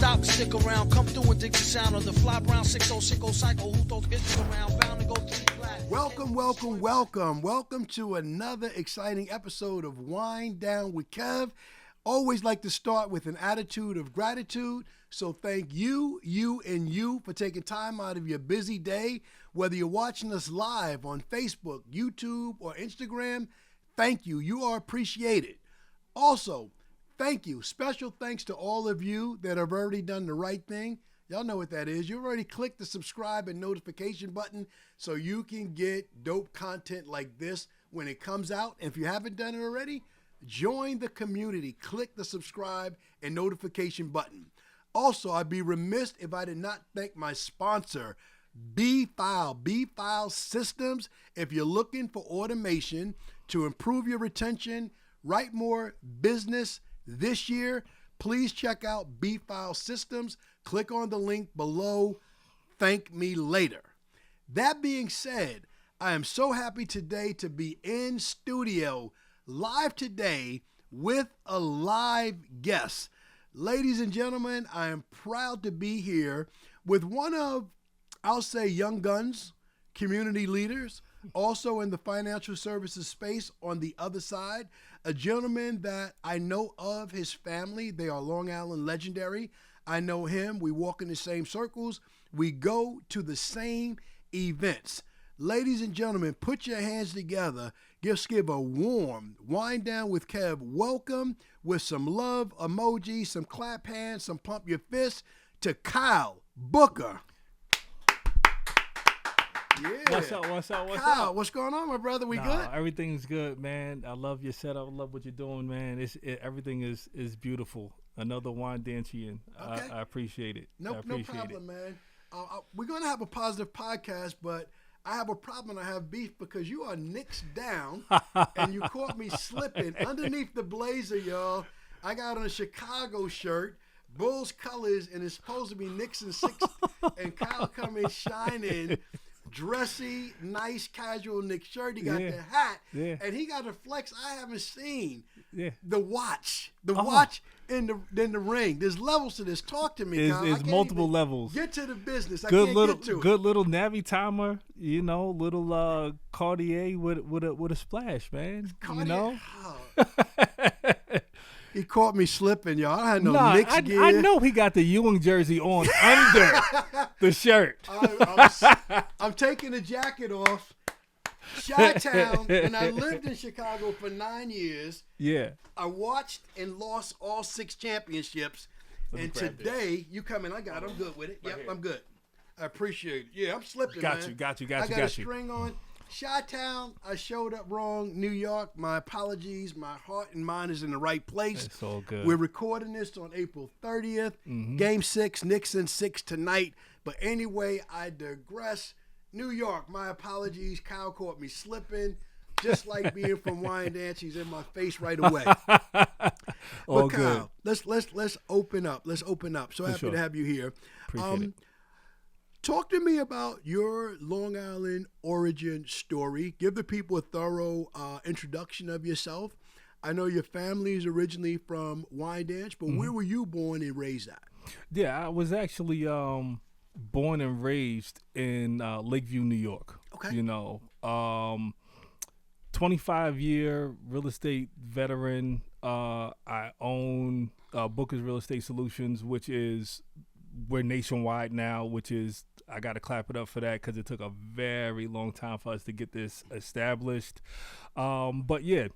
stop, stick around, come through and dig the sound of the fly brown 6060 cycle. Who throws hits around, bound to go to the flat. Welcome to another exciting episode of Wind Down with Kev. Always like to start with an attitude of gratitude. So thank you for taking time out of your busy day. Whether you're watching us live on Facebook, YouTube, or Instagram, thank you. You are appreciated. Also, thank you. Special thanks to all of you that have already done the right thing. Y'all know what that is. You've already clicked the subscribe and notification button so you can get dope content like this when it comes out. And if you haven't done it already, join the community. Click the subscribe and notification button. Also, I'd be remiss if I did not thank my sponsor, B-File Systems. If you're looking for automation to improve your retention, write more business this year, please check out B-File Systems. Click on the link below. Thank me later. That being said, I am so happy today to be in studio live today with a live guest. Ladies and gentlemen, I am proud to be here with one of, I'll say, young guns, community leaders, also in the financial services space on the other side, a gentleman that I know of his family. They are Long Island legendary. I know him. We walk in the same circles. We go to the same events. Ladies and gentlemen, put your hands together. Just give a warm Wind Down with Kev welcome with some love emojis, some clap hands, some pump your fists to Kyle Booker. Yeah. What's up? Kyle, what's going on, my brother? We good? Everything's good, man. I love your setup. I love what you're doing, man. Everything is beautiful. Another Wyandanchian. Okay. I appreciate it. No problem, man. We're going to have a positive podcast, but I have a problem. I have beef because you are nicks down and you caught me slipping underneath the blazer, y'all. I got on a Chicago shirt, Bulls colors, and it's supposed to be Knicks and 6. And Kyle come in shining, dressy, nice, casual Knicks shirt. He got the hat, and he got a flex I haven't seen. Yeah. The watch in the ring. There's levels to this. Talk to me, Kyle. There's multiple levels. Get to the business. I good can't little, get to it. Good little Navi timer. You know, little Cartier with a splash, man. Cartier. You know. Oh. He caught me slipping, y'all. I had no Knicks gear. I know he got the Ewing jersey on under the shirt. I'm taking the jacket off. Chi-Town, and I lived in Chicago for 9 years. Yeah. I watched and lost all 6 championships. And today, you come in. I'm good with it. Yep, I'm good. I appreciate it. Yeah, I'm slipping, Got man. you. I got a string on. Chi-Town, I showed up wrong. New York, my apologies. My heart and mind is in the right place. It's all good. We're recording this on April 30th. Game 6, Knicks in 6 tonight. But anyway, I digress. New York, my apologies. Kyle caught me slipping. Just like being from Wyandanch, he's in my face right away. All but Kyle, good. let's open up. So For happy sure. to have you here. Appreciate it. Talk to me about your Long Island origin story. Give the people a thorough introduction of yourself. I know your family is originally from Wyandanch, but where were you born and raised at? Yeah, I was actually born and raised in Lakeview, New York. Okay. You know, 25-year real estate veteran. I own Booker's Real Estate Solutions, which is we're nationwide now, which is I got to clap it up for that because it took a very long time for us to get this established. But yeah,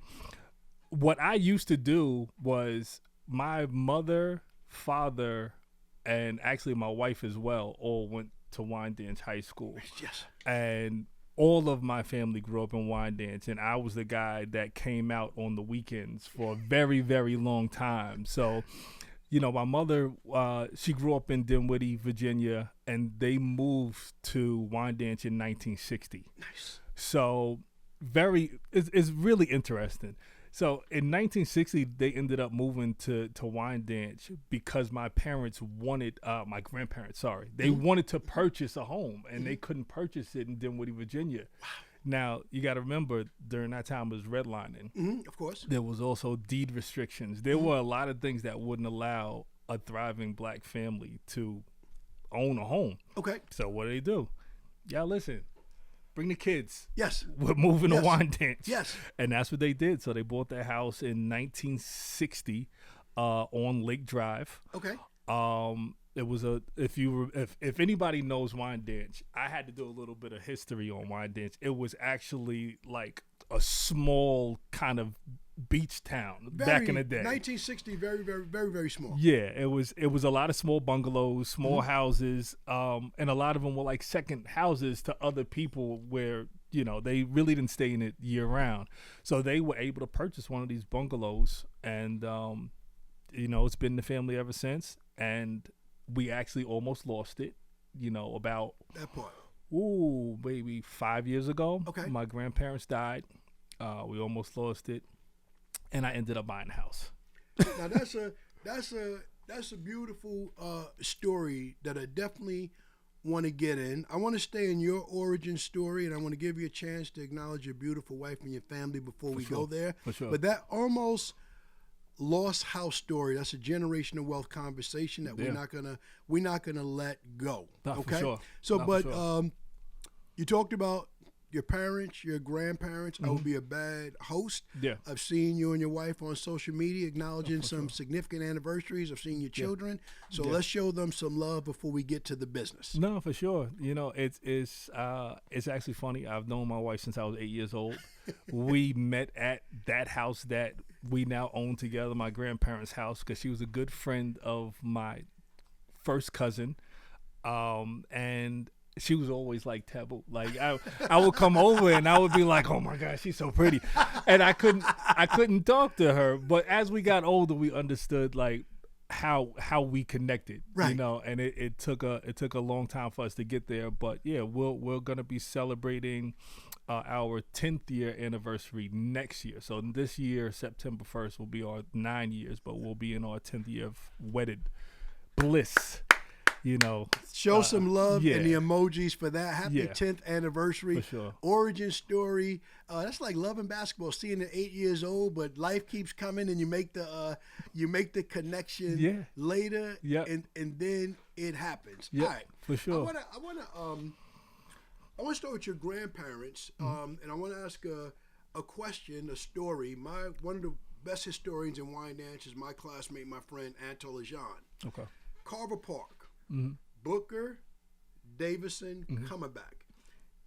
what I used to do was my mother, father, and actually my wife as well all went to Wyandanch High School. Yes. And all of my family grew up in Wyandanch, and I was the guy that came out on the weekends for a very, very long time. So, you know, my mother, she grew up in Dinwiddie, Virginia, and they moved to Wyandanch in 1960. Nice. So it's really interesting. So in 1960, they ended up moving to Wyandanch because my parents wanted, my grandparents, they wanted to purchase a home, and they couldn't purchase it in Dinwiddie, Virginia. Wow. Now, you got to remember, during that time, it was redlining. Of course. There was also deed restrictions. There were a lot of things that wouldn't allow a thriving black family to own a home. Okay. So what do? Y'all listen, bring the kids. Yes. We're moving to Wyandanch. Yes. And that's what they did. So they bought their house in 1960 on Lake Drive. Okay. It was if anybody knows Wyandanch, I had to do a little bit of history on Wyandanch. It was actually like a small kind of beach town back in the day. 1960, very, very, very, very small. Yeah, it was a lot of small bungalows, small houses, and a lot of them were like second houses to other people where, you know, they really didn't stay in it year round. So they were able to purchase one of these bungalows, and you know, it's been in the family ever since. And we actually almost lost it, you know, about that part. Maybe 5 years ago. Okay. My grandparents died. We almost lost it, and I ended up buying a house. Now that's a beautiful story that I definitely want to get in. I want to stay in your origin story, and I want to give you a chance to acknowledge your beautiful wife and your family before we go there. For sure. But that almost lost house story, that's a generational wealth conversation that we're not gonna let go. Okay. For sure. So you talked about your parents, your grandparents. I would be a bad host. Yeah. I've seen you and your wife on social media acknowledging some significant anniversaries. I've seen your children. So let's show them some love before we get to the business. No, for sure. You know, it's actually funny. I've known my wife since I was 8 years old. We met at that house that we now own together, my grandparents' house, because she was a good friend of my first cousin. And she was always like taboo. Like I would come over and I would be like, oh my God, she's so pretty. And I couldn't talk to her. But as we got older, we understood like how we connected, right. You know, and it took a long time for us to get there. But yeah, we're going to be celebrating our 10th year anniversary next year. So this year, September 1st will be our 9 years, but we'll be in our 10th year of wedded bliss. You know, show some love in the emojis for that. Happy 10th anniversary. For sure. Origin story. That's like loving basketball, seeing it 8 years old, but life keeps coming and you make the connection later. Yeah. And then it happens. Yeah. All right. For sure. I want to start with your grandparents, and I want to ask a question, a story. One of the best historians in Wyandanch is my classmate, my friend Antola Jean. Okay. Carver Park. Mm-hmm. Booker, Davison, Cumberbatch.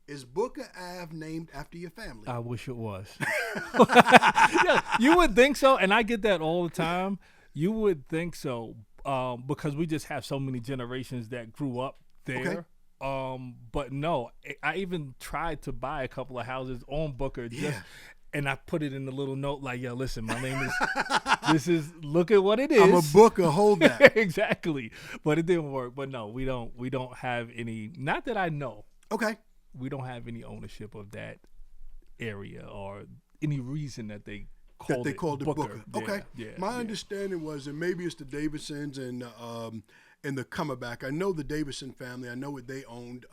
Is Booker Ave named after your family? I wish it was. Yeah, you would think so, and I get that all the time. You would think so, because we just have so many generations that grew up there. Okay. But no, I even tried to buy a couple of houses on Booker. And I put it in a little note like, yo, listen, my name is, look at what it is. I'm a Booker, hold that. Exactly. But it didn't work. But no, we don't have any, not that I know. Okay. We don't have any ownership of that area or any reason that they called it Booker. Okay. Yeah, my understanding was, and maybe it's the Davisons and the Cumberbatch. I know the Davison family. I know what they owned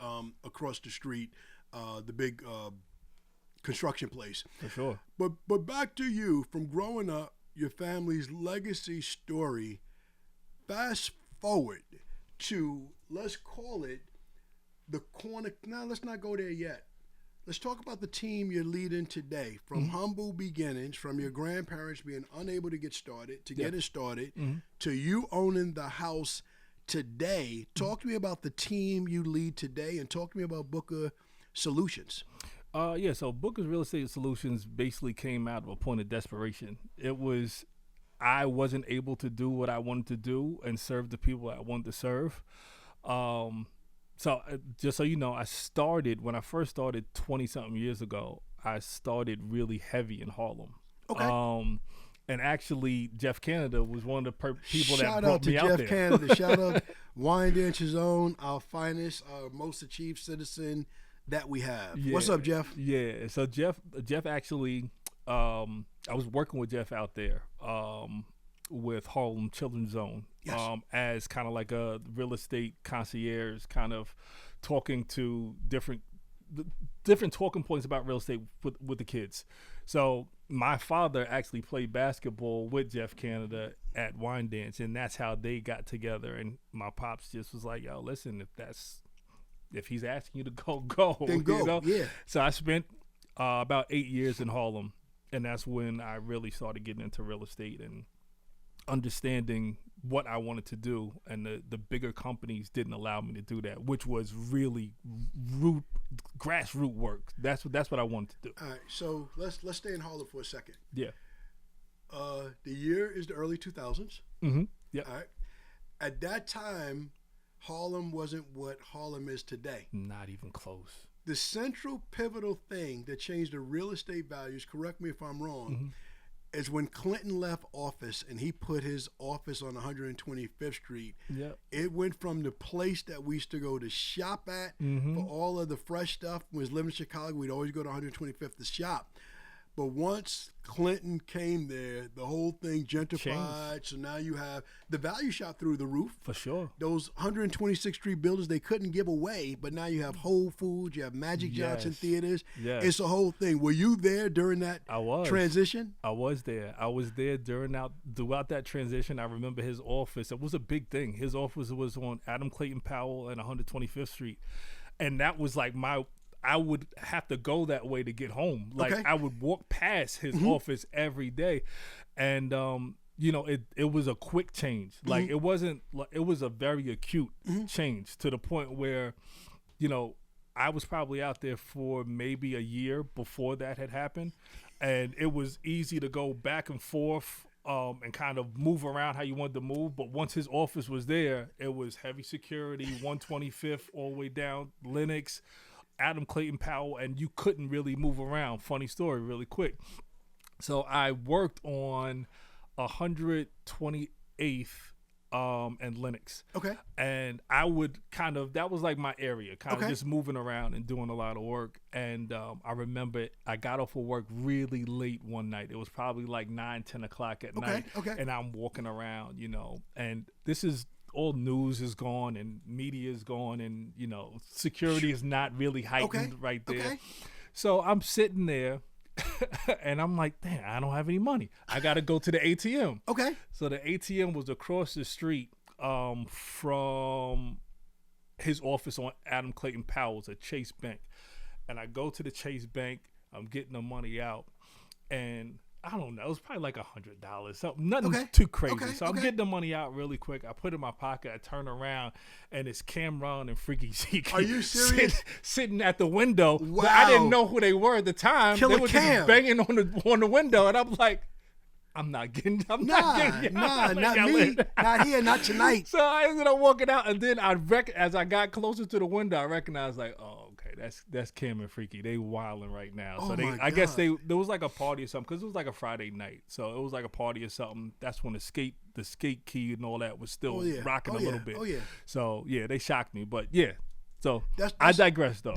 across the street, the big construction place. For sure. But back to you, from growing up, your family's legacy story, fast forward to, let's call it, the corner. Now, let's not go there yet. Let's talk about the team you're leading today. From humble beginnings, from your grandparents being unable to get started, to getting started, to you owning the house today. Talk to me about the team you lead today, and talk to me about Booker Solutions. So Booker's Real Estate Solutions basically came out of a point of desperation. It was, I wasn't able to do what I wanted to do and serve the people I wanted to serve. So just so you know, when I first started 20-something years ago, I started really heavy in Harlem. Okay. And actually, Jeff Canada was one of the people that Shout brought out to me out Jeff there. Canada. Shout out Wyandanch's own, our finest, our most achieved citizen that we have. Yeah. What's up, Jeff? Yeah. So Jeff actually, I was working with Jeff out there with Harlem Children's Zone, as kind of like a real estate concierge, kind of talking to different talking points about real estate with the kids. So my father actually played basketball with Jeff Canada at Wyandanch, and that's how they got together. And my pops just was like, yo, listen, if he's asking you to go. Then go, you know? yeah. So I spent about 8 years in Harlem, and that's when I really started getting into real estate and understanding what I wanted to do. And the bigger companies didn't allow me to do that, which was really grassroots work. That's what I wanted to do. All right, so let's stay in Harlem for a second. Yeah. The year is the early 2000s. Mm-hmm. Yeah. All right. At that time, Harlem wasn't what Harlem is today. Not even close. The central pivotal thing that changed the real estate values, correct me if I'm wrong, is when Clinton left office and he put his office on 125th Street. Yep. It went from the place that we used to go to shop at for all of the fresh stuff. When we was living in Chicago, we'd always go to 125th to shop. But once Clinton came there, the whole thing gentrified. Changed. So now you have the value shot through the roof. For sure. Those 126th Street buildings they couldn't give away, but now you have Whole Foods, you have Magic Johnson theaters. Yes. It's a whole thing. Were you there during that transition? I was there. I was there throughout that transition. I remember his office. It was a big thing. His office was on Adam Clayton Powell and 125th Street. And that was like I would have to go that way to get home. Like I would walk past his office every day. And it was a quick change. Like it was a very acute change to the point where, I was probably out there for maybe a year before that had happened. And it was easy to go back and forth and kind of move around how you wanted to move. But once his office was there, it was heavy security, 125th all the way down, Lenox, Adam Clayton Powell, and you couldn't really move around. Funny story, really quick. So I worked on 128th and Lenox. Okay. And I would that was like my area, kind of just moving around and doing a lot of work. And I remember I got off of work really late one night. It was probably like 9, 10 o'clock at night. Okay. And I'm walking around, and this is all news is gone and media is gone and, security is not really heightened right there. Okay. So I'm sitting there and I'm like, damn, I don't have any money. I got to go to the ATM. Okay. So the ATM was across the street from his office on Adam Clayton Powell's at Chase Bank. And I go to the Chase Bank. I'm getting the money out. And I don't know. It was probably like $100, something, nothing too crazy. So I'm getting the money out really quick. I put it in my pocket. I turn around, and it's Cameron and Freaky Zeke. Are you serious? Sitting at the window. Wow. But I didn't know who they were at the time. Killer they were Cam. just banging on the window, and I'm like, not getting not me, not here, not tonight. So I ended up walking out, and then as I got closer to the window, I recognized like, oh, okay, that's Cam and Freaky. They wilding right now. So I guess there was like a party or something, because it was like a Friday night. So it was like a party or something. That's when the skate key and all that was still rocking a little bit. Oh yeah. So yeah, they shocked me, but yeah. So That's I digress though.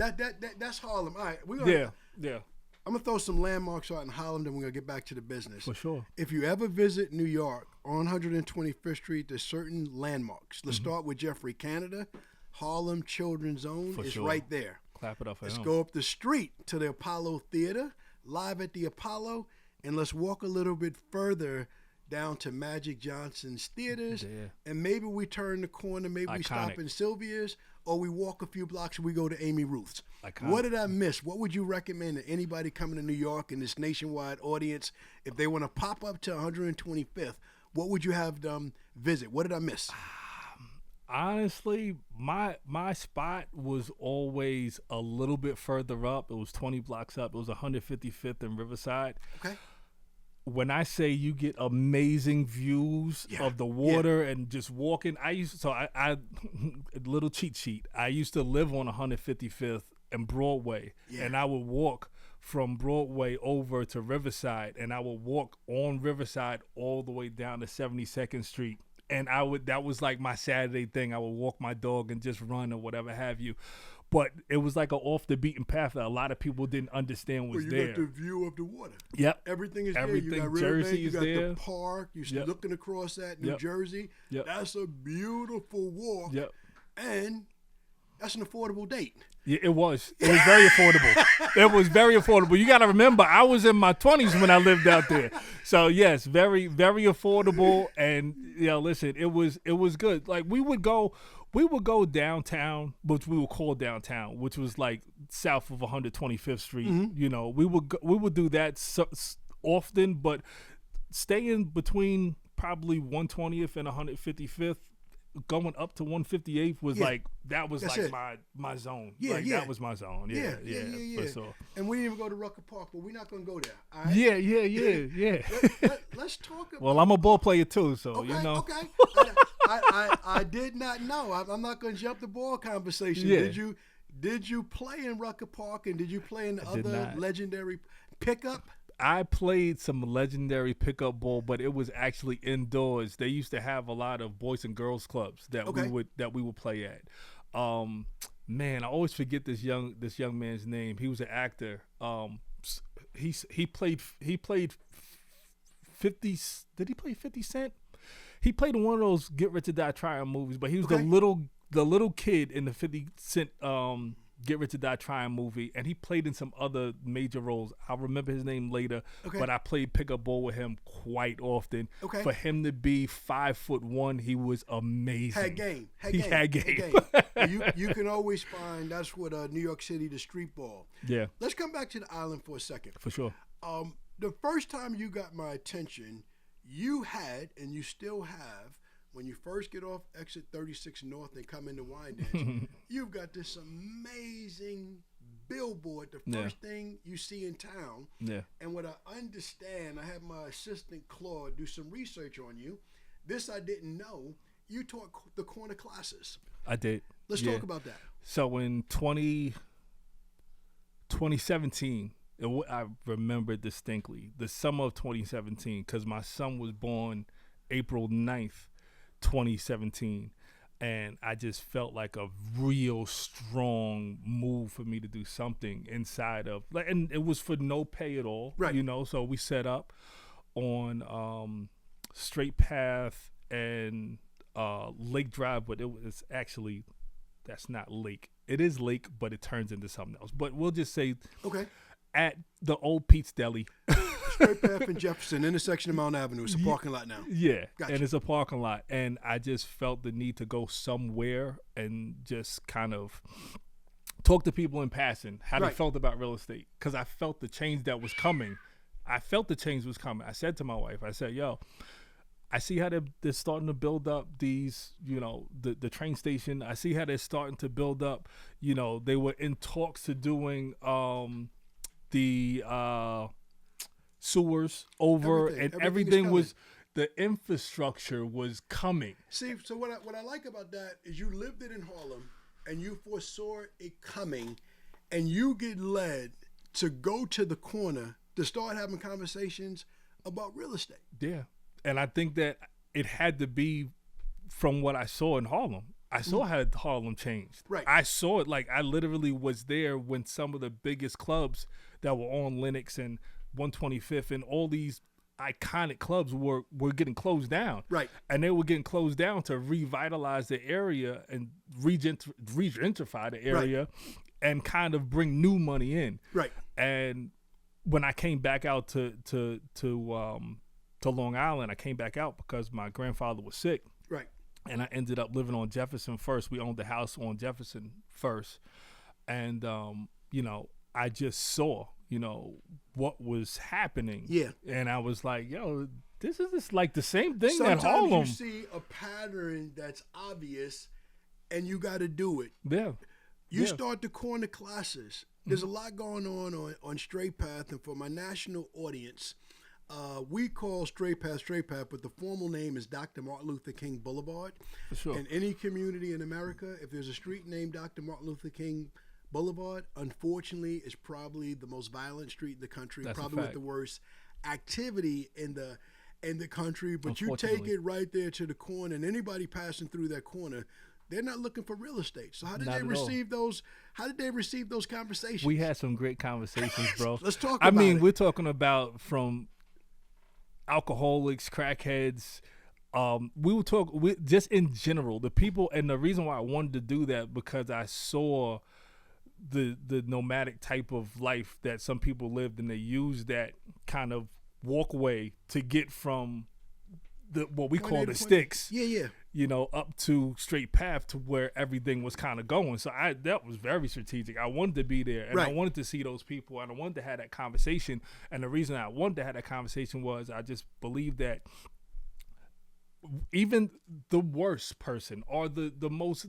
That's Harlem. All right, we're gonna. Yeah. I'm going to throw some landmarks out in Harlem, then we're going to get back to the business. For sure. If you ever visit New York on 125th Street, there's certain landmarks. Let's start with Jeffrey Canada. Harlem Children's Zone is right there. Clap it up for Let's him. go up the street to the Apollo Theater, live at the Apollo, and let's walk a little bit further down to Magic Johnson's theaters, and maybe we turn the corner, maybe we stop in Sylvia's, or we walk a few blocks and we go to Amy Ruth's. What did I miss? What would you recommend to anybody coming to New York in this nationwide audience, if they want to pop up to 125th, what would you have them visit? What did I miss? Honestly, my spot was always a little bit further up. It was 20 blocks up. It was 155th and Riverside. Okay. When I say you get amazing views of the water and just walking, I a little cheat sheet. I used to live on 155th and Broadway, and I would walk from Broadway over to Riverside, and I would walk on Riverside all the way down to 72nd Street. And that was like my Saturday thing. I would walk my dog and just run or whatever have you. But it was like an off the beaten path that a lot of people didn't understand was there. You got the view of the water. Yep. Everything is Everything, there. You got Jersey you is got there. the park. You're looking across that New Jersey. Yep. That's a beautiful walk. Yep. And That's an affordable date. Yeah, it was. It was very affordable. It was very affordable. You got to remember, I was in my 20s when I lived out there. So yes, very, very affordable. And listen, it was good. Like we would go downtown, which we would call downtown, which was like south of 125th Street. Mm-hmm. We would do that often, but staying between probably 120th and 155th. Going up to 158th was that was That's like it. my zone. Yeah, That was my zone. Yeah. For sure. And we didn't even go to Rucker Park, but we're not going to go there. All right? Yeah. Let's talk about. Well, I'm a ball player too, so Okay. I did not know. I'm not going to jump the ball conversation. Yeah. Did you play in Rucker Park, and did you play in did other not. legendary pickup? I played some legendary pickup ball, but it was actually indoors. They used to have a lot of boys and girls clubs that we would play at. Man, I always forget this young man's name. He was an actor. He played 50. Did he play 50 Cent? He played in one of those Get Rich or Die Trying movies, but he was the little kid in the 50 Cent Get Rich or Die Trying movie, and he played in some other major roles. I'll remember his name later, but I played pickup ball with him quite often. Okay. For him to be 5'1", he was amazing. Had game. You can always find, that's what New York City, the street ball. Yeah. Let's come back to the island for a second. For sure. The first time you got my attention, you had, and you still have, when you first get off exit 36 North and come into Wyandanch, you've got this amazing billboard, the first thing you see in town. Yeah. And what I understand, I had my assistant Claude do some research on you. This I didn't know. You taught the corner classes. I did. Let's talk about that. So in 2017, I remember distinctly, the summer of 2017, because my son was born April 9th, 2017, and I just felt like a real strong move for me to do something inside of, like, and it was for no pay at all, right? So we set up on Straight Path and Lake Drive, but it was actually, that's not Lake. It is Lake, but it turns into something else. But we'll just say at the old Pete's Deli. Straight Path in Jefferson, intersection of Mount Avenue. It's a parking lot now. Yeah, gotcha. And it's a parking lot. And I just felt the need to go somewhere and just kind of talk to people in passing how they felt about real estate, because I felt the change that was coming. I said to my wife, I said, yo, I see how they're starting to build up these, the train station. I see how they're starting to build up, they were in talks to doing the sewers over, everything was, the infrastructure was coming. See, so what I like about that is you lived it in Harlem and you foresaw it coming, and you get led to go to the corner to start having conversations about real estate. Yeah. And I think that it had to be from what I saw in Harlem. I saw how Harlem changed. Right. I saw it. Like, I literally was there when some of the biggest clubs that were on Lenox and 125th and all these iconic clubs were getting closed down. Right. And they were getting closed down to revitalize the area and regentrify the area and kind of bring new money in. Right. And when I came back out to Long Island, I came back out because my grandfather was sick. Right. And I ended up living on Jefferson first. We owned the house on Jefferson first. And, I just saw, what was happening. Yeah. And I was like, yo, this is like the same thing that Harlem. Sometimes you see a pattern that's obvious and you got to do it. Yeah. You start the corner classes. There's a lot going on Straight Path. And for my national audience, we call Straight Path, but the formal name is Dr. Martin Luther King Boulevard. For sure. In any community in America, if there's a street named Dr. Martin Luther King Boulevard, unfortunately, is probably the most violent street in the country, probably with the worst activity in the country. But you take it right there to the corner, and anybody passing through that corner, they're not looking for real estate. So how did they receive those? How did they receive those conversations? We had some great conversations, bro. Let's talk about it. We're talking about from alcoholics, crackheads, we will talk just in general, the people, and the reason why I wanted to do that because I saw the nomadic type of life that some people lived, and they use that kind of walkway to get from what we call the sticks, up to straight path to where everything was kind of going. So that was very strategic. I wanted to be there, and I wanted to see those people, and I wanted to have that conversation. And the reason I wanted to have that conversation was I just believe that even the worst person or the most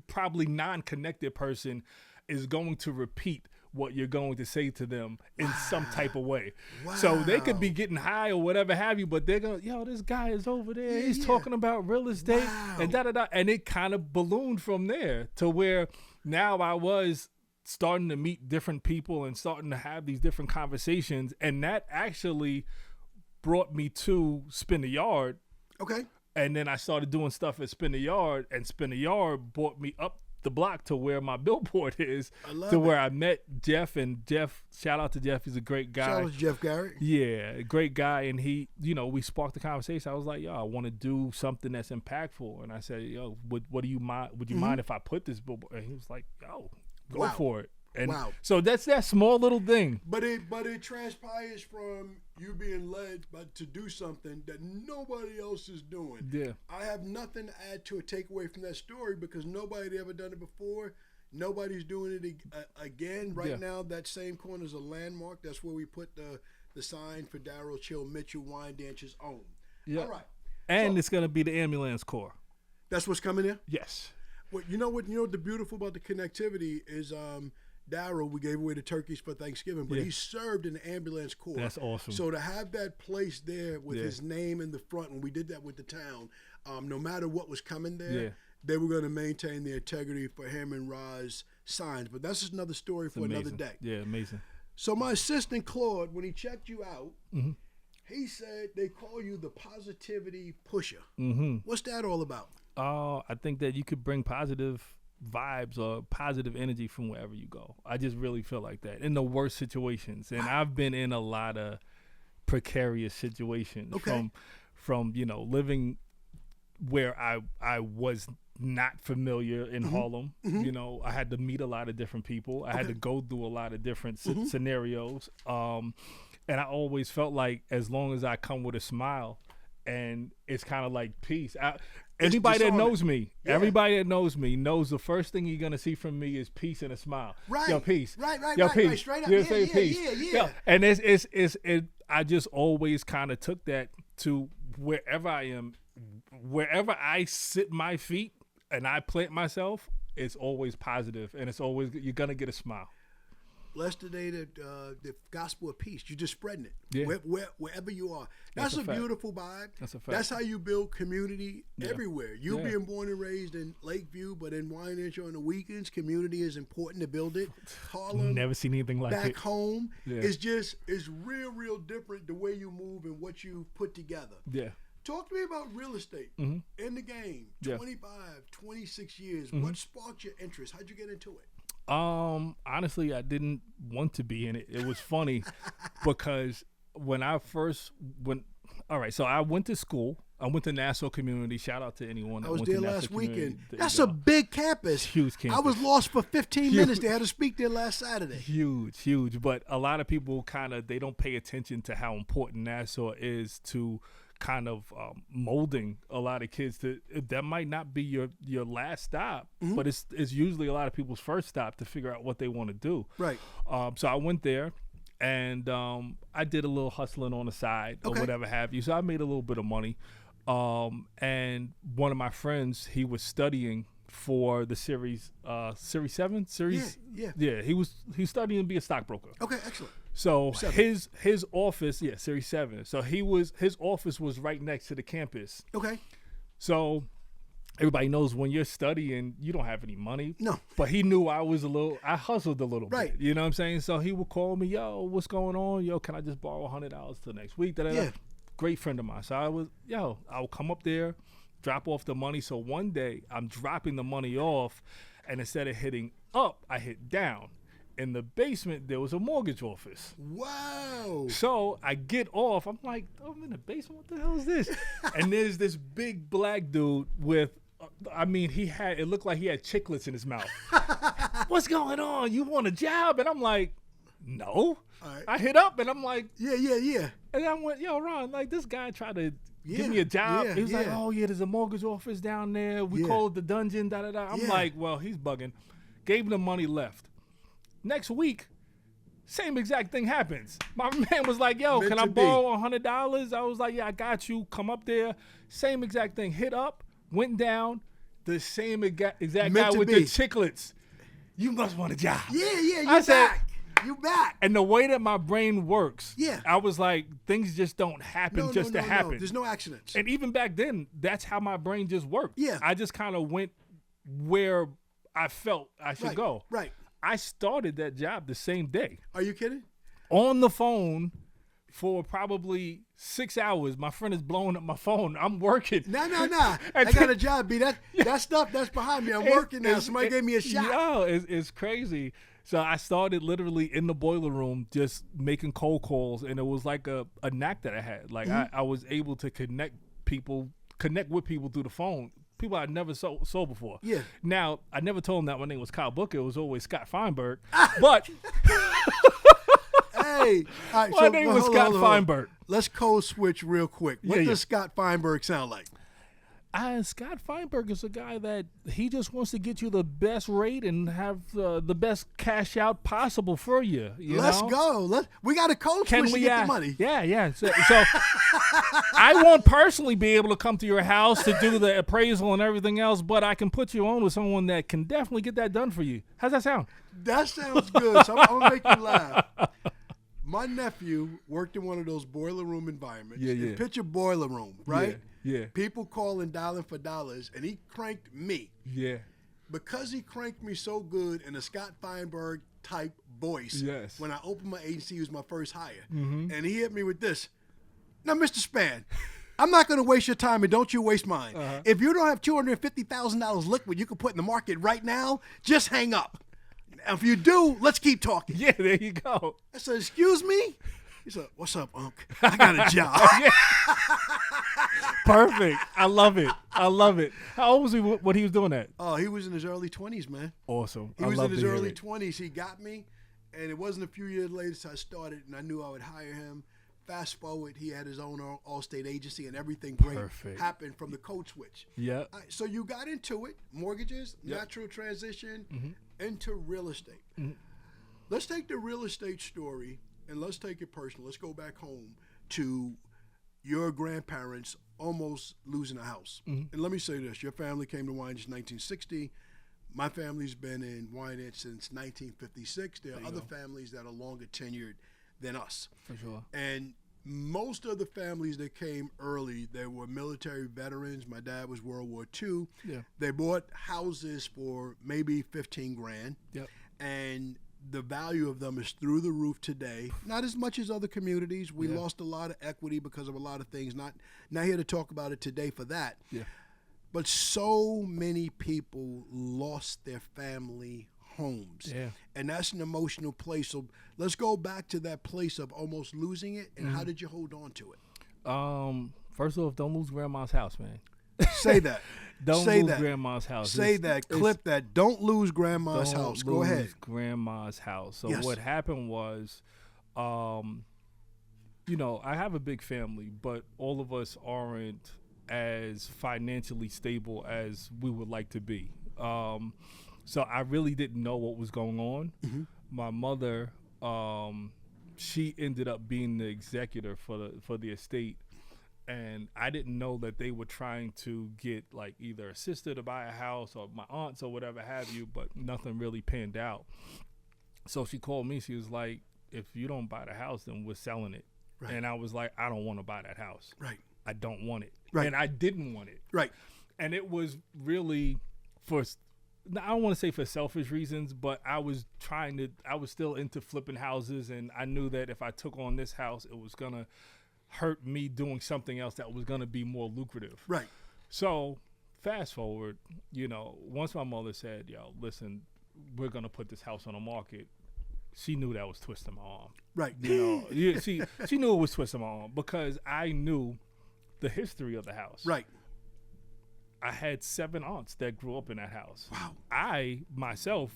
probably non-connected person is going to repeat what you're going to say to them in some type of way. So they could be getting high or whatever have you, but they're going, this guy is over there. He's talking about real estate and da-da-da. And it kind of ballooned from there to where now I was starting to meet different people and starting to have these different conversations. And that actually brought me to Spin the Yard. Okay. And then I started doing stuff at Spin the Yard, and Spin the Yard brought me up the block to where my billboard is, where I met Jeff. And Jeff, shout out to Jeff, he's a great guy. Shout out to Jeff Garrett. Yeah, great guy. And he, we sparked the conversation. I was like, I want to do something that's impactful. And I said, what do you mind? Would you mind if I put this billboard? And he was like, go for it. And so that's that small little thing. But it transpires from you being led to do something that nobody else is doing. Yeah. I have nothing to add to a takeaway from that story because nobody had ever done it before. Nobody's doing it again. Right now, that same corner is a landmark. That's where we put the sign for Darrell Chill Mitchell, Wyandanch's own. Yeah. All right. And it's going to be the ambulance corps. That's what's coming in? Yes. Well, you know what the beautiful about the connectivity is Darrell, we gave away the turkeys for Thanksgiving, but he served in the ambulance corps. That's awesome. So to have that place there with his name in the front, and we did that with the town, no matter what was coming there, they were going to maintain the integrity for him and Ra's signs. But that's just another story for another day. Yeah, amazing. So my assistant, Claude, when he checked you out, he said they call you the positivity pusher. What's that all about? I think that you could bring positive vibes or positive energy from wherever you go. I just really feel like that in the worst situations, and I've been in a lot of precarious situations from living where I was not familiar in Harlem. I had to meet a lot of different people. I had to go through a lot of different scenarios, and I always felt like as long as I come with a smile, and it's kind of like peace. Everybody that knows me, everybody that knows me knows the first thing you're gonna see from me is peace and a smile. Right. Yo, peace. Right. Yo, peace. Right. Straight up. Peace. Yeah. Yo, and it's I just always kind of took that to wherever I am, wherever I sit my feet and I plant myself. It's always positive, and it's always you're gonna get a smile. Bless today the gospel of peace. You're just spreading it wherever you are. That's a beautiful vibe. That's a fact. That's how you build community everywhere. You being born and raised in Lakeview, but in Wyandanch on the weekends, community is important to build it. Harlem, never seen anything like it. Back home, it's real different the way you move and what you put together. Yeah. Talk to me about real estate in the game. 25, 26 years. What sparked your interest? How'd you get into it? Honestly, I didn't want to be in it. It was funny because when I first went, so I went to school. I went to Nassau Community. Shout out to anyone that went to Nassau Community. I was there last weekend. That's a big campus. Huge campus. I was lost for 15 minutes. They had to speak there last Saturday. Huge. But a lot of people they don't pay attention to how important Nassau is to kind of molding a lot of kids that might not be your last stop, but it's usually a lot of people's first stop to figure out what they want to do. Right. So I went there, and I did a little hustling on the side or whatever have you. So I made a little bit of money. And one of my friends, he was studying for the series 7 series. Yeah. He's studying to be a stockbroker. Okay, excellent. So his office, Series 7. So his office was right next to the campus. Okay. So everybody knows when you're studying, you don't have any money. No. But he knew I hustled a little bit. You know what I'm saying? So he would call me, yo, what's going on? Yo, can I just borrow $100 till next week? Great friend of mine. So I'll come up there, drop off the money. So one day I'm dropping the money off, and instead of hitting up, I hit down. In the basement, there was a mortgage office. Whoa. So I get off. I'm like, oh, I'm in the basement. What the hell is this? And there's this big black dude with, it looked like he had chiclets in his mouth. What's going on? You want a job? And I'm like, no. Right. I hit up and I'm like, yeah. And I went, yo, Ron, like this guy tried to give me a job. He was like, oh, yeah, there's a mortgage office down there. We call it the dungeon, da-da-da. I'm like, well, he's bugging. Gave him the money, left. Next week, same exact thing happens. My man was like, yo, can I borrow $100? I was like, yeah, I got you. Come up there. Same exact thing. Hit up, went down. The same exact guy with the chiclets. You must want a job. Yeah, you back. And the way that my brain works, Yeah. I was like, things just don't happen to happen. No. There's no accidents. And even back then, that's how my brain just worked. Yeah. I just kind of went where I felt I should go. Right. I started that job the same day. Are you kidding? On the phone for probably 6 hours. My friend is blowing up my phone. I'm working. Nah. I got a job, B. That stuff that's behind me. I'm working now. Somebody gave me a shot. Yo, it's crazy. So I started literally in the boiler room just making cold calls, and it was like a knack that I had. Like I was able to connect with people through the phone. People I never saw before. Yeah. Now, I never told them that my name was Kyle Booker. It was always Scott Feinberg. But hey, all right, my name was Scott Feinberg. Let's code switch real quick. What does Scott Feinberg sound like? Scott Feinberg is a guy that he just wants to get you the best rate and have the best cash out possible for you. Let's go. We got a code switch to get the money. Yeah. So I won't personally be able to come to your house to do the appraisal and everything else, but I can put you on with someone that can definitely get that done for you. How's that sound? That sounds good. So I'm going to make you laugh. My nephew worked in one of those boiler room environments. Yeah. Picture boiler room, right? Yeah. People calling, dialing for dollars, and he cranked me. Yeah. Because he cranked me so good in a Scott Feinberg type voice. Yes. When I opened my agency, he was my first hire. And he hit me with this. Now, Mr. Spann, I'm not going to waste your time, and don't you waste mine. If you don't have $250,000 liquid you can put in the market right now, just hang up. If you do, let's keep talking. Yeah, there you go. I said, excuse me? He said, what's up, Unc? I got a job. Perfect. I love it. How old was he when he was doing that? Oh, he was in his early 20s, man. Awesome. He was in his early 20s. He got me, and it wasn't a few years later since I started, and I knew I would hire him. Fast forward, he had his own Allstate agency, and everything great happened from the code switch. Yeah. So you got into it, mortgages, natural transition, into real estate. Let's take the real estate story, and let's take it personal. Let's go back home to your grandparents almost losing a house. And let me say this. Your family came to Wyandanch in 1960. My family's been in Wyandanch since 1956. There are other families that are longer tenured than us. For sure. And most of the families that came early, they were military veterans. My dad was World War II. Yeah. They bought houses for maybe $15,000. Yep. And the value of them is through the roof today. Not as much as other communities. We lost a lot of equity because of a lot of things. Not here to talk about it today for that. Yeah. But so many people lost their family homes. Yeah. And that's an emotional place. So let's go back to that place of almost losing it. And how did you hold on to it? First off, don't lose grandma's house, man. Say that. Don't Say lose that. grandma's house. Say that. Clip that. Don't lose grandma's house. Go ahead. Grandma's house. So Yes. what happened was, I have a big family, but all of us aren't as financially stable as we would like to be. So I really didn't know what was going on. My mother, she ended up being the executor for the estate. And I didn't know that they were trying to get like either a sister to buy a house or my aunts or whatever have you, but nothing really panned out. So she called me. She was like, if you don't buy the house, then we're selling it. Right. And I was like, I don't want to buy that house. Right. I don't want it. Right. And I didn't want it. Right. And it was really I don't want to say for selfish reasons, but I was still into flipping houses. And I knew that if I took on this house, it was going to hurt me doing something else that was going to be more lucrative. Right. So fast forward, once my mother said, yo, listen, we're going to put this house on the market, she knew that was twisting my arm. Right. You know, yeah, she knew it was twisting my arm because I knew the history of the house. Right. I had 7 aunts that grew up in that house. Wow. I myself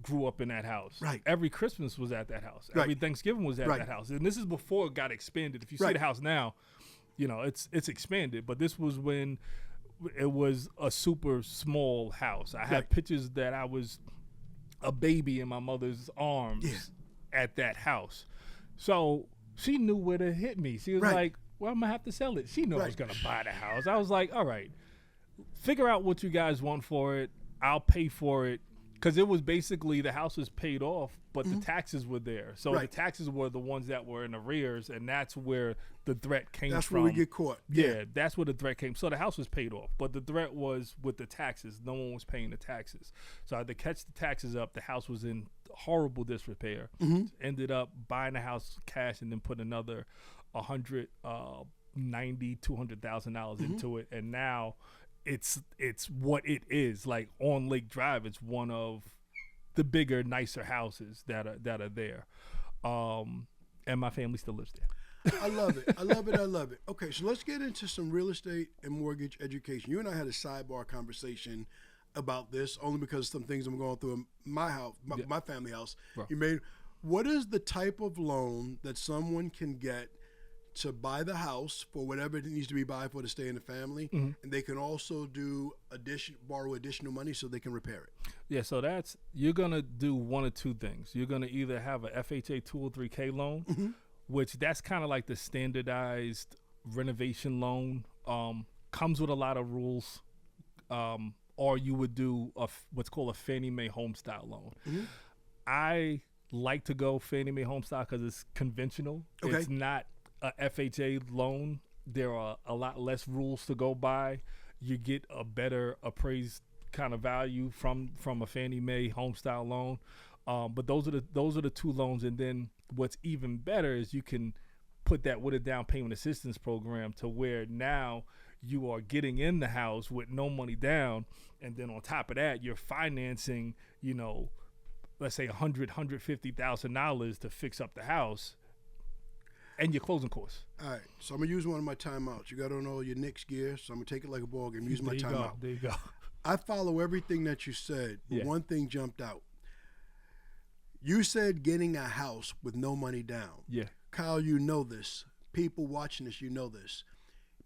grew up in that house. Right. Every Christmas was at that house. Right. Every Thanksgiving was at Right. that house. And this is before it got expanded. If you see Right. the house now, you know, it's expanded. But this was when it was a super small house. I had Right. pictures that I was a baby in my mother's arms at that house. So she knew where to hit me. She was Right. like, well, I'm going to have to sell it. She knew I was Right. going to buy the house. I was like, all right, figure out what you guys want for it. I'll pay for it. Because it was basically the house was paid off, but the taxes were there. So Right. the taxes were the ones that were in arrears, and that's where the threat came That's from. where we get caught. Yeah, that's where the threat came. So the house was paid off, but the threat was with the taxes. No one was paying the taxes. So I had to catch the taxes up. The house was in horrible disrepair. Ended up buying the house cash and then put another $200,000 into it, and now it's what it is. Like on Lake Drive, it's one of the bigger, nicer houses that are there, and my family still lives there. I love it. I love it. I love it. Okay, so let's get into some real estate and mortgage education. You and I had a sidebar conversation about this only because some things I'm going through in my house, my family house. Right. What is the type of loan that someone can get to buy the house for whatever it needs to be buy for to stay in the family, and they can also borrow additional money so they can repair it? Yeah, so you're gonna do one of two things. You're gonna either have a FHA 203K loan, which that's kind of like the standardized renovation loan. Comes with a lot of rules, or you would do what's called a Fannie Mae home style loan. I like to go Fannie Mae home style because it's conventional. Okay. It's not a FHA loan. There are a lot less rules to go by. You get a better appraised kind of value from a Fannie Mae home style loan. But those are the two loans. And then what's even better is you can put that with a down payment assistance program to where now you are getting in the house with no money down, and then on top of that you're financing, let's say $150,000 to fix up the house and your closing costs. All right, so I'm gonna use one of my timeouts. You got on all your Knicks gear, so I'm gonna take it like a ball game. Use my timeout. There you go. I follow everything that you said, but one thing jumped out. You said getting a house with no money down. Yeah. Kyle, you know this. People watching this, you know this.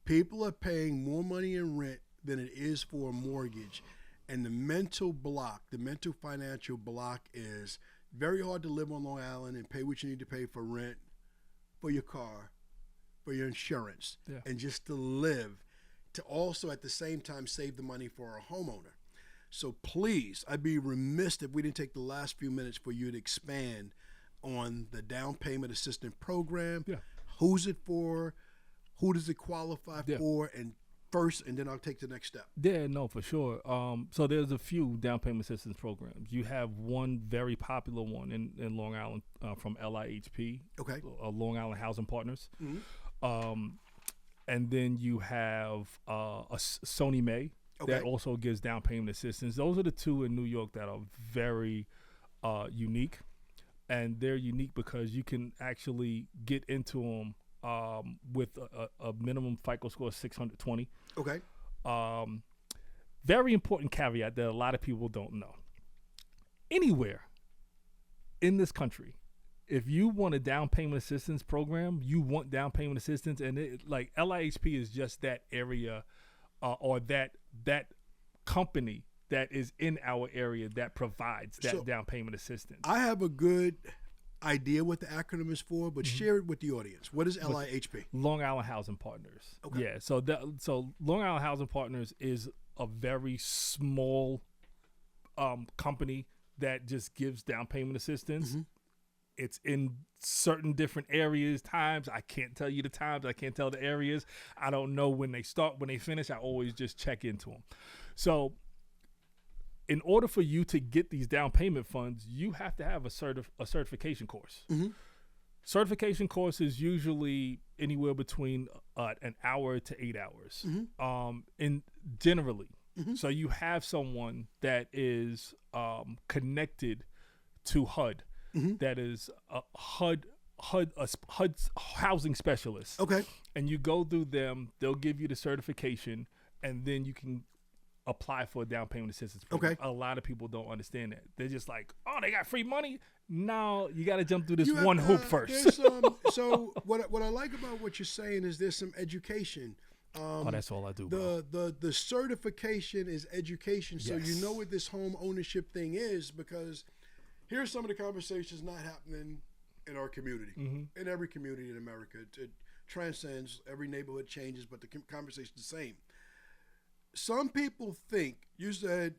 People are paying more money in rent than it is for a mortgage. And the mental financial block is very hard to live on Long Island and pay what you need to pay for rent, for your car, for your insurance, and just to live, to also at the same time save the money for a homeowner. So please, I'd be remiss if we didn't take the last few minutes for you to expand on the down payment assistance program. Yeah. Who's it for? Who does it qualify for? And first, and then I'll take the next step. Yeah, no, for sure. So there's a few down payment assistance programs. You have one very popular one in Long Island from LIHP, Long Island Housing Partners. And then you have a Sony Mae that also gives down payment assistance. Those are the two in New York that are very unique. And they're unique because you can actually get into them with a minimum FICO score of 620. Okay. Very important caveat that a lot of people don't know. Anywhere in this country, if you want a down payment assistance program, you want down payment assistance, and like LIHP is just that area or that company that is in our area that provides that down payment assistance. I have a good idea what the acronym is for, but share it with the audience. What is LIHP? Long Island Housing Partners. Okay. Yeah. So Long Island Housing Partners is a very small company that just gives down payment assistance. It's in certain different areas, times. I can't tell you the times. I can't tell the areas. I don't know when they start, when they finish. I always just check into them. So in order for you to get these down payment funds, you have to have a certification course. Certification course is usually anywhere between an hour to 8 hours. And generally, so you have someone that is connected to HUD. that is a HUD housing specialist. Okay. And you go through them, they'll give you the certification, and then you can apply for a down payment assistance program. Okay. A lot of people don't understand that. They're just like, oh, they got free money? No, you got to jump through this one hoop first. So what I like about what you're saying is there's some education. That's all I do, bro. The certification is education, so Yes. you know what this home ownership thing is, because here's some of the conversations not happening in our community, in every community in America. It transcends, every neighborhood changes, but the conversation's the same. Some people think, you said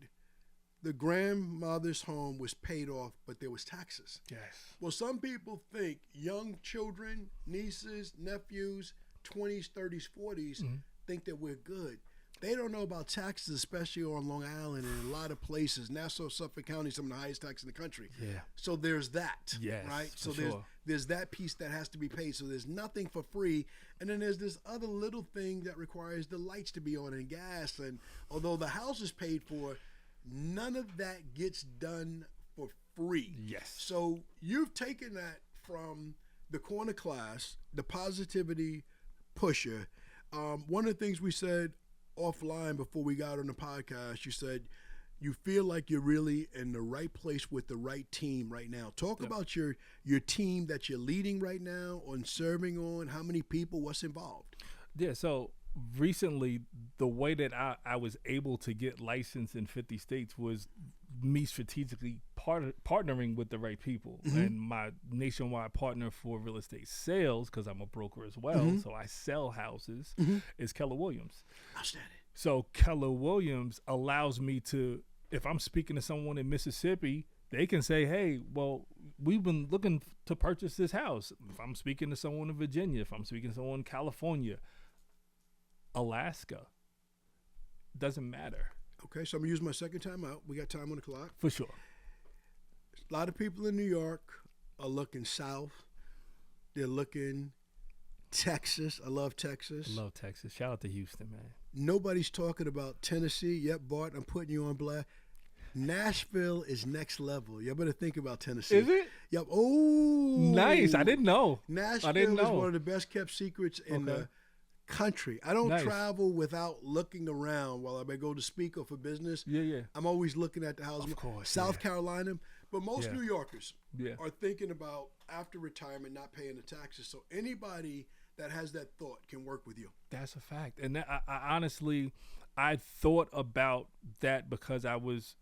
the grandmother's home was paid off, but there was taxes. Yes. Well, some people think young children, nieces, nephews, 20s, 30s, 40s, think that we're good. They don't know about taxes, especially on Long Island and a lot of places. Nassau, Suffolk County, some of the highest tax in the country. Yeah. So there's that, Yes, right? So for sure. there's that piece that has to be paid. So there's nothing for free. And then there's this other little thing that requires the lights to be on and gas. And although the house is paid for, none of that gets done for free. Yes. So you've taken that from the corner class, the positivity pusher. One of the things we said offline before we got on the podcast, you said you feel like you're really in the right place with the right team right now. Talk about your team that you're leading right now, on serving on, how many people, what's involved. Yeah, so recently the way that I was able to get licensed in 50 states was me strategically partnering with the right people. And my nationwide partner for real estate sales, because I'm a broker as well, so I sell houses, is Keller Williams. Outstanding. So Keller Williams allows me to, if I'm speaking to someone in Mississippi, they can say, hey, well, we've been looking to purchase this house. If I'm speaking to someone in Virginia, if I'm speaking to someone in California, Alaska, doesn't matter. Okay, so I'm going to use my second time out. We got time on the clock. For sure. A lot of people in New York are looking south. They're looking Texas. I love Texas. Love Texas. Shout out to Houston, man. Nobody's talking about Tennessee. Yep, Bart, I'm putting you on blast. Nashville is next level. You better think about Tennessee. Is it? Yep. Oh, Nice. I didn't know. Nashville I didn't know. is one of the best kept secrets in the country. I don't Nice. travel without looking around while I may go to speak or for business. Yeah. I'm always looking at the houses. Of course, South Carolina. But most Yeah. New Yorkers Yeah. are thinking about after retirement not paying the taxes. So anybody that has that thought can work with you. That's a fact. And that, I honestly, I thought about that because I was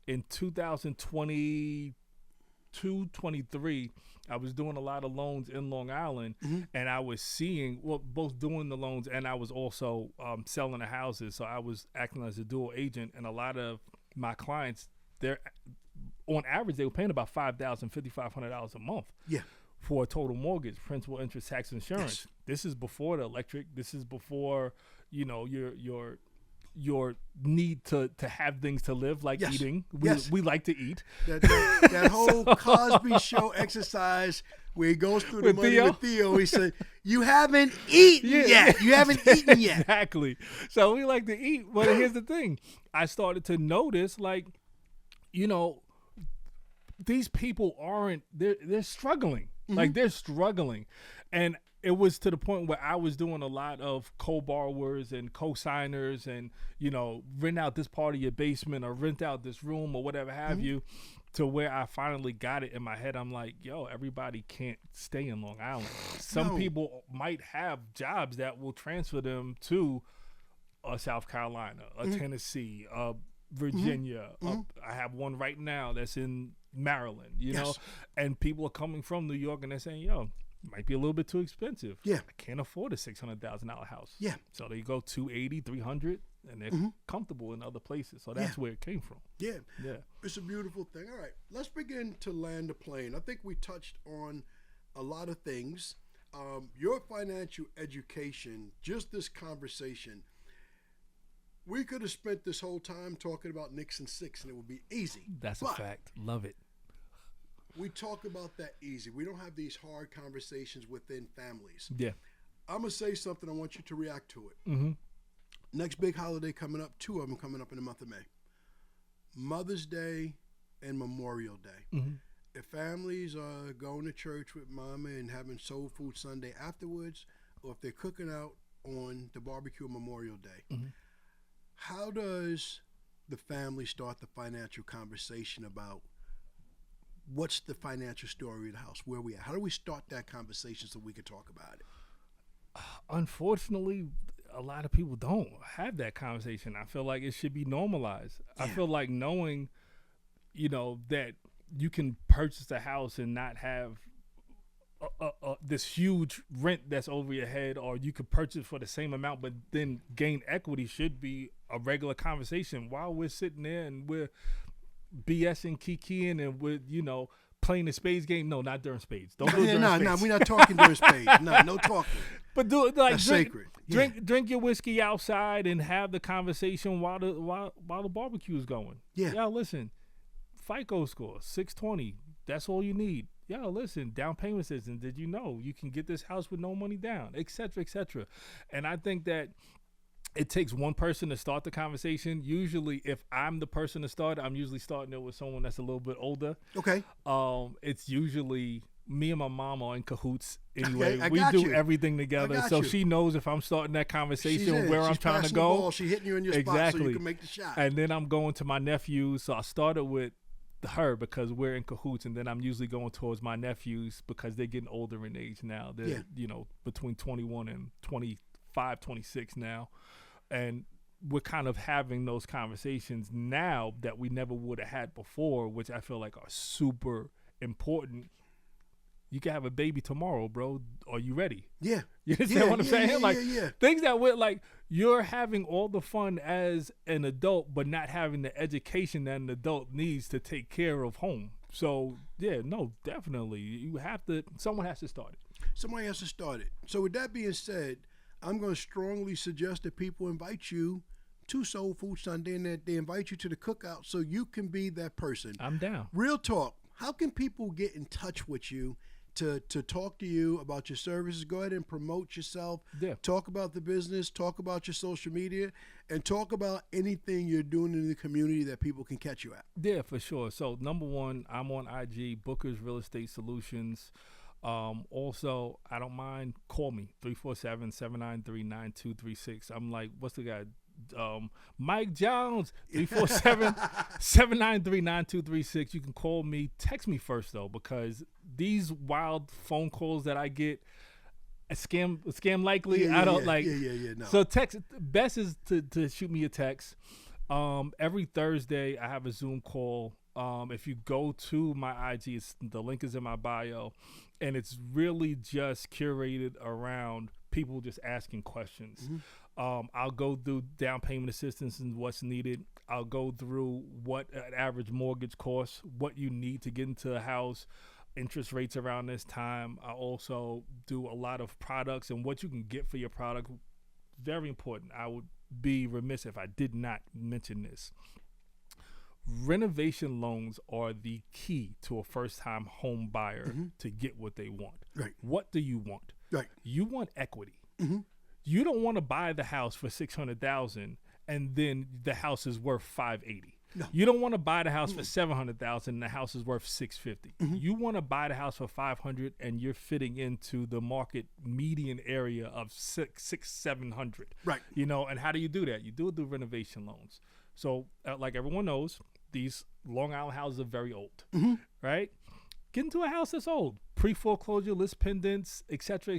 in 2022, 23, I was doing a lot of loans in Long Island, and I was seeing, well, both doing the loans and I was also selling the houses. So I was acting as a dual agent, and a lot of my clients, they're on average, they were paying about $5,000, $5,500 a month. Yeah. For a total mortgage, principal, interest, tax, insurance. Yes. This is before the electric. This is before, your need to have things to live, like Yes. eating. Yes. We like to eat. That whole Cosby Show exercise where he goes through the With money Theo? with Theo. He said, "You haven't eaten yet. You haven't eaten yet." Exactly. So we like to eat. But here's the thing. I started to notice, like, these people they're struggling. Like, they're struggling. And it was to the point where I was doing a lot of co-borrowers and co-signers and, rent out this part of your basement or rent out this room or whatever have you, to where I finally got it in my head. I'm like, yo, everybody can't stay in Long Island. Some people might have jobs that will transfer them to South Carolina, Tennessee, Virginia. I have one right now that's in Maryland, know, and people are coming from New York and they're saying, yo, might be a little bit too expensive. Yeah. I can't afford a $600,000 house. Yeah. So they go $280,000, $300,000, and they're comfortable in other places. So that's where it came from. Yeah. Yeah. It's a beautiful thing. All right. Let's begin to land the plane. I think we touched on a lot of things. Your financial education, just this conversation, we could have spent this whole time talking about Nixon 6 and it would be easy. That's a fact. Love it. We talk about that easy. We don't have these hard conversations within families. Yeah. I'm going to say something. I want you to react to it. Next big holiday coming up, 2 of them coming up in the month of May. Mother's Day and Memorial Day. if families are going to church with mama and having soul food Sunday afterwards, or if they're cooking out on the barbecue Memorial Day, how does the family start the financial conversation about what's the financial story of the house? Where we at? How do we start that conversation so we can talk about it? Unfortunately, a lot of people don't have that conversation. I feel like it should be normalized. Yeah. I feel like knowing, that you can purchase a house and not have this huge rent that's over your head, or you could purchase for the same amount but then gain equity should be a regular conversation while we're sitting there and we're BSing, kikiing, and we're, playing the spades game. No, not during spades. Don't do it during spades. No, we're not talking during spades. No talking. But do it like that's sacred. Drink your whiskey outside and have the conversation while the barbecue is going. Yeah, listen, FICO score 620. That's all you need. Listen, down payment assistance. Did you know you can get this house with no money down, et cetera, et cetera. And I think that it takes one person to start the conversation. Usually, if I'm the person to start, I'm usually starting it with someone that's a little bit older. Okay. It's usually me and my mom are in cahoots anyway. Okay, we do everything together, so she knows if I'm starting that conversation where I'm trying to go. Ball, she's hitting you in your spot so you can make the shot. And then I'm going to my nephews. So I started with her because we're in cahoots, and then I'm usually going towards my nephews because they're getting older in age now. They're between 21 and 25, 26 now. And we're kind of having those conversations now that we never would have had before, which I feel like are super important. You can have a baby tomorrow, bro. Are you ready? Yeah. You understand what I'm saying? Yeah. Things that we're like, you're having all the fun as an adult, but not having the education that an adult needs to take care of home. So, definitely. Someone has to start it. Somebody has to start it. So with that being said, I'm going to strongly suggest that people invite you to Soul Food Sunday and that they invite you to the cookout so you can be that person. I'm down. Real talk. How can people get in touch with you to talk to you about your services? Go ahead and promote yourself. Yeah. Talk about the business. Talk about your social media. And talk about anything you're doing in the community that people can catch you at. Yeah, for sure. So, number one, I'm on IG, Booker's Real Estate Solutions. Also, I don't mind, call me 347-793-9236. I'm like, what's the guy? Mike Jones, 347-793-9236. You can call me, text me first though, because these wild phone calls that I get, scam likely. I don't like. No. So text, best is to shoot me a text. Every Thursday I have a Zoom call. If you go to my IG, the link is in my bio, and it's really just curated around people just asking questions. Mm-hmm. I'll go through down payment assistance and what's needed. I'll go through what an average mortgage costs, what you need to get into a house, interest rates around this time. I also do a lot of products and what you can get for your product. Very important. I would be remiss if I did not mention this. Renovation loans are the key to a first-time home buyer to get what they want. Right. What do you want? Right. You want equity. Mm-hmm. You don't want to buy the house for $600,000 and then the house is worth $580,000. No. You don't want to buy the house for $700,000 and the house is worth $650,000. Mm-hmm. You want to buy the house for $500,000 and you're fitting into the market median area of $700,000. Right. And how do you do that? You do it through renovation loans. So, like everyone knows, these Long Island houses are very old, right? Get into a house that's old, pre-foreclosure, list pendants, et cetera,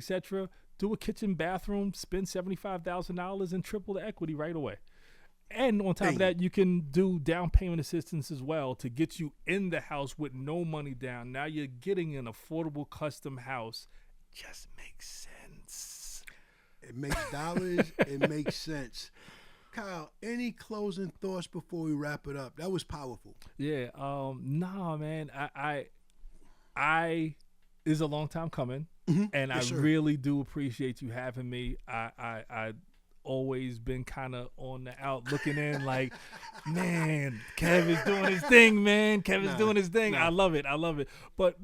do a kitchen, bathroom, spend $75,000 and triple the equity right away. And on top of that, you can do down payment assistance as well to get you in the house with no money down. Now you're getting an affordable custom house. Just makes sense. It makes dollars. It makes sense. Kyle, any closing thoughts before we wrap it up? That was powerful. Yeah. Nah, man. I is a long time coming, and yes, I really do appreciate you having me. I always been kind of on the out looking in, like, man, Kev is doing his thing, man. Kevin's doing his thing. I love it. But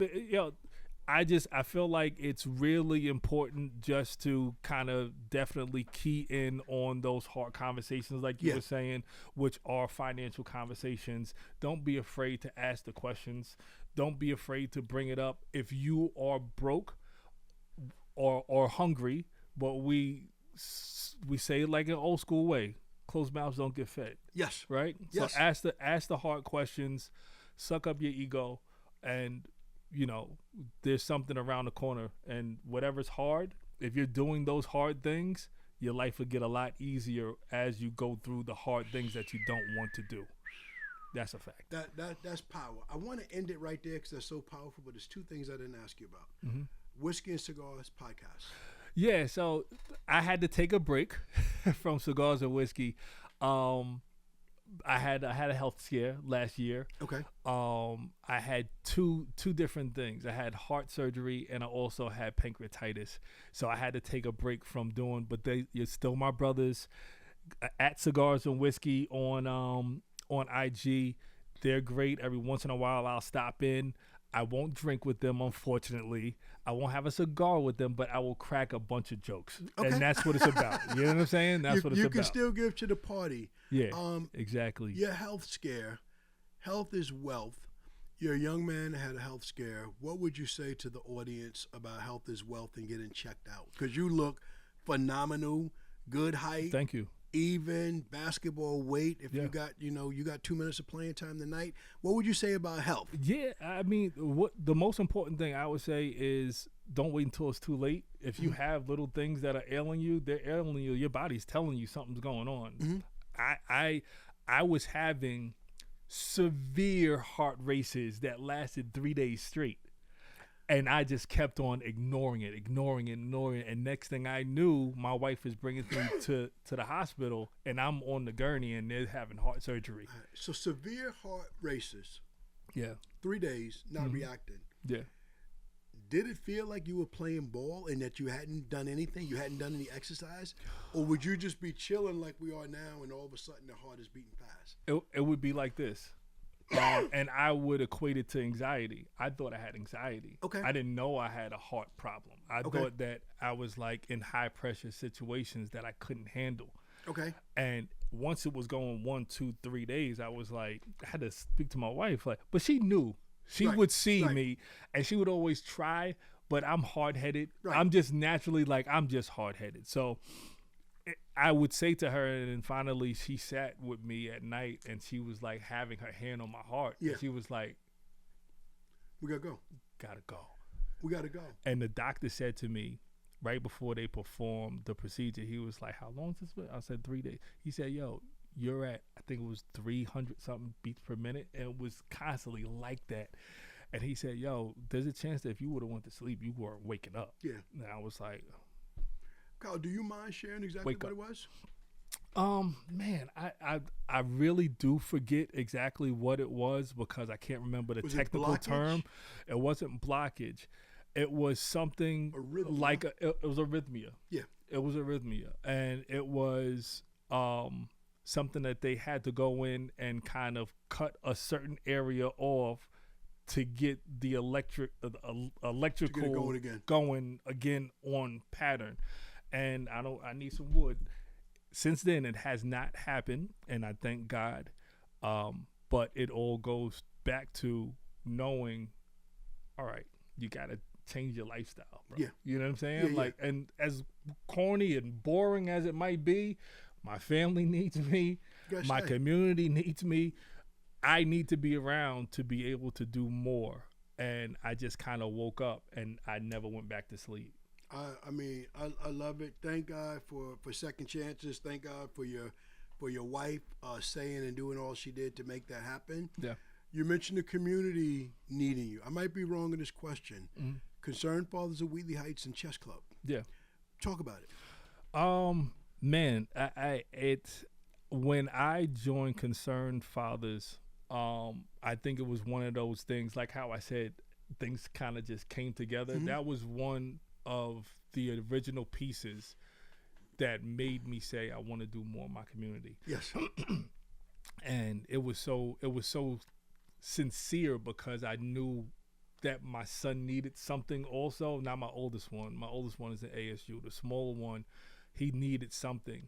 I feel like it's really important just to kind of definitely key in on those hard conversations, like you were saying, which are financial conversations. Don't be afraid to ask the questions. Don't be afraid to bring it up. If you are broke or hungry, but we say it like an old school way: closed mouths don't get fed. Yes. Right. Yes. So ask the hard questions. Suck up your ego, and there's something around the corner. And whatever's hard, if you're doing those hard things, your life will get a lot easier as you go through the hard things that you don't want to do. That's a fact. That's power. I want to end it right there because that's so powerful. But there's two things I didn't ask you about: Whiskey and Cigars podcast. Yeah, so I had to take a break from Cigars and Whiskey. I had a health scare last year. Okay. I had two different things. I had heart surgery and I also had pancreatitis. So I had to take a break from doing. But you're still my brothers at Cigars and Whiskey on IG. They're great. Every once in a while I'll stop in. I won't drink with them, unfortunately. I won't have a cigar with them, but I will crack a bunch of jokes. Okay. And that's what it's about. You know what I'm saying? That's what it's about. You can still give to the party. Yeah, exactly. Your health scare. Health is wealth. You're a young man that had a health scare. What would you say to the audience about health is wealth and getting checked out? Because you look phenomenal, good height. Thank you. Even basketball weight. If you got 2 minutes of playing time tonight, what would you say about health? Yeah, I mean, what the most important thing I would say is don't wait until it's too late. If you have little things that are ailing you, they're ailing you. Your body's telling you something's going on. I was having severe heart races that lasted 3 days straight. And I just kept on ignoring it. And next thing I knew, my wife is bringing me to the hospital, and I'm on the gurney, and they're having heart surgery. Right. So severe heart races. Yeah. 3 days, not reacting. Yeah. Did it feel like you were playing ball and that you hadn't done anything? You hadn't done any exercise? Or would you just be chilling like we are now, and all of a sudden the heart is beating fast? It would be like this. And I would equate it to anxiety. I thought I had anxiety. Okay. I didn't know I had a heart problem. I thought that I was like in high pressure situations that I couldn't handle. Okay. And once it was going 1, 2, 3 days, I was like, I had to speak to my wife. But she knew. She would see me, and she would always try. But I'm hard headed. Right. I'm just naturally I'm just hard headed. So I would say to her, and finally she sat with me at night, and she was like having her hand on my heart. Yeah. And she was like, "We gotta go. We gotta go." And the doctor said to me right before they performed the procedure, he was like, "How long is this been?" I said 3 days. He said, "Yo, you're at, I think it was 300 something beats per minute," and it was constantly like that. And he said, "Yo, there's a chance that if you would have went to sleep, you weren't waking up." Yeah. And I was like, Kyle, do you mind sharing exactly what it was? Man, I really do forget exactly what it was because I can't remember the technical term. It wasn't blockage. It was something like it was arrhythmia. Yeah. It was arrhythmia. And it was something that they had to go in and kind of cut a certain area off to get the electrical going again on pattern. And I need some wood. Since then, it has not happened, and I thank God. But it all goes back to knowing, all right, you got to change your lifestyle, bro. Yeah. You know what I'm saying? Yeah. And as corny and boring as it might be, my family needs me. My community needs me. I need to be around to be able to do more. And I just kind of woke up, and I never went back to sleep. I love it. Thank God for second chances. Thank God for your wife saying and doing all she did to make that happen. Yeah. You mentioned the community needing you. I might be wrong in this question. Mm-hmm. Concerned Fathers of Wheatley Heights and Chess Club. Yeah. Talk about it. Man, when I joined Concerned Fathers, I think it was one of those things, like how I said, things kind of just came together. Mm-hmm. That was one of the original pieces that made me say I want to do more in my community. Yes. And it was so sincere because I knew that my son needed something also. Not my oldest one. My oldest one is in ASU. The smaller one, he needed something.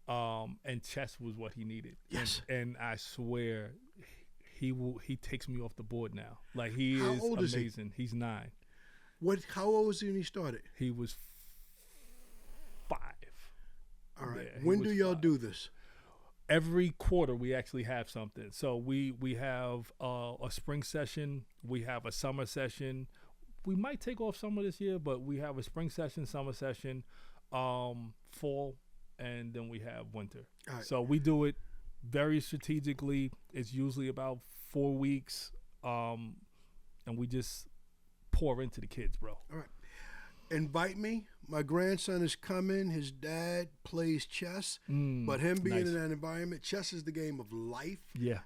And chess was what he needed. Yes. And I swear he takes me off the board now. Like he How is old is he? amazing. He's 9. How old was he when he started? He was 5. All right. Yeah, When do y'all do this? Every quarter we actually have something. So we have a spring session, we have a summer session. We might take off summer this year, but we have a spring session, summer session, fall, and then we have winter. All right. So we do it very strategically. It's usually about 4 weeks, and we just pour into the kids, bro. All right. Invite me. My grandson is coming. His dad plays chess, but him being in that environment, chess is the game of life. Yeah.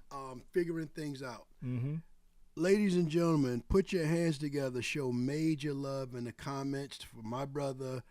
Figuring things out. Mm-hmm. Ladies and gentlemen, put your hands together. Show major love in the comments for my brother,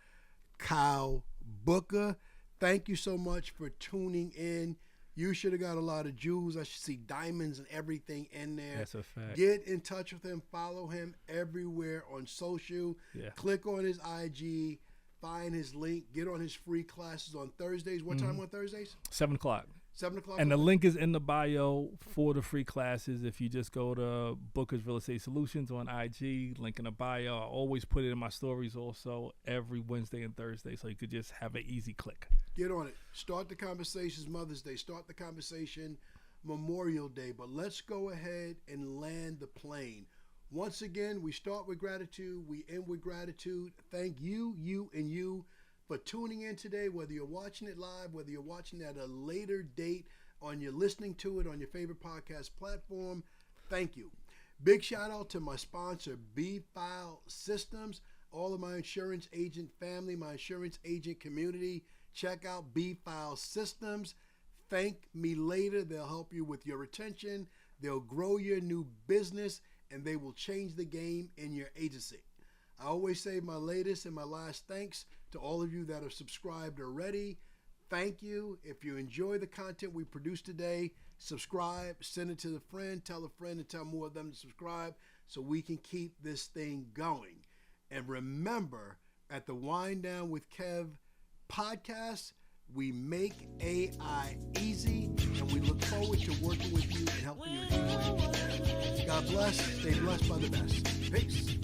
Kyle Booker. Thank you so much for tuning in. You should have got a lot of jewels. I should see diamonds and everything in there. That's a fact. Get in touch with him. Follow him everywhere on social. Yeah. Click on his IG. Find his link. Get on his free classes on Thursdays. What time on Thursdays? 7 o'clock. 7 o'clock. And the link is in the bio for the free classes. If you just go to Booker's Real Estate Solutions on IG, link in the bio. I always put it in my stories also every Wednesday and Thursday, so you could just have an easy click. Get on it. Start the conversations Mother's Day. Start the conversation Memorial Day. But let's go ahead and land the plane. Once again, we start with gratitude. We end with gratitude. Thank you, and you for tuning in today, whether you're watching it live, whether you're watching at a later date, you're listening to it on your favorite podcast platform. Thank you. Big shout out to my sponsor, B-File Systems, all of my insurance agent family, my insurance agent community. Check out B-File Systems. Thank me later. They'll help you with your retention. They'll grow your new business, and they will change the game in your agency. I always say my latest and my last thanks to all of you that are subscribed already. Thank you. If you enjoy the content we produced today, subscribe, send it to a friend, tell a friend, and tell more of them to subscribe so we can keep this thing going. And remember, at the Wind Down with Kev podcast, we make AI easy, and we look forward to working with you and helping you achieve what you want. God bless. Stay blessed by the best. Peace.